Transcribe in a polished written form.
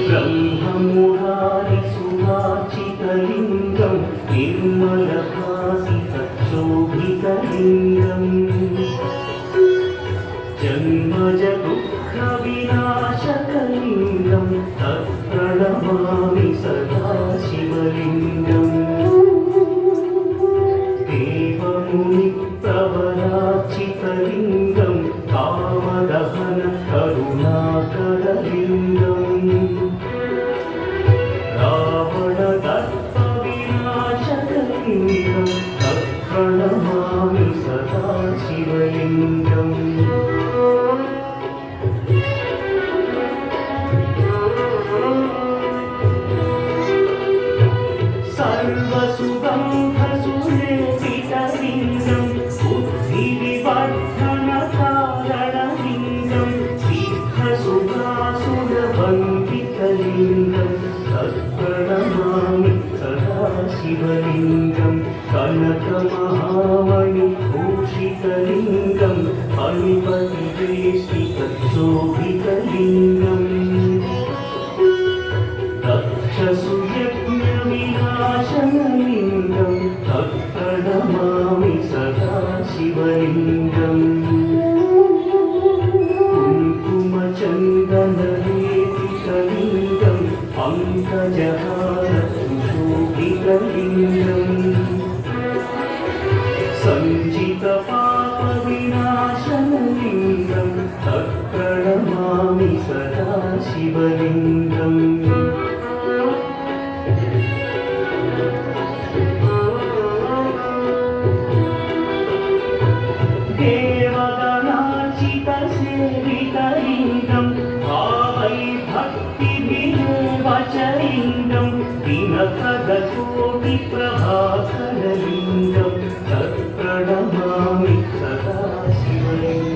ब्रह्ममुरारि सुवाचितलिङ्गं निर्मलभासितशोभितलिङ्गम् जन्मजदुःखविनाशकलिङ्गं तत्प्रणमामि सदा शिवलिङ्गम् देवमुनिप्रवराचितलिङ्गं कामदहन करुणाकरलिङ्गम् रावणदर्पविनाशकलिङ्गं तत्प्रणमामि सदा शिवलिङ्गम् सर्वसुगन्धसुलेपितलिङ्गं बुद्धिविवर्धनकारणलिङ्गं सिद्धसुभासुरवन्दितलिङ्गं तत्प्रणमामि सदा शिवलिङ्गं कनकमहामणिभूषितलिङ्गं फणिपतिवेष्टितशोभितलिङ्गम् दक्षसुयज्ञविनाशनलिङ्गं तत्प्रणमामि सदा शिवलिङ्गम् कुङ्कुमचन्दनलेपितलिङ्गं पङ्कजहारसुशोभितलिङ्गम् सञ्चितपापविनाशनलिङ्गं तत्प्रणमामि सदा शिवलिङ्गम् देवगणार्चितसेवितलिङ्गं भावैर्भक्तिभिर्वचलिङ्गं दिनकरकोटिप्रभाकरलिङ्गं तत्प्रणमामि सदा शिवलिङ्गम्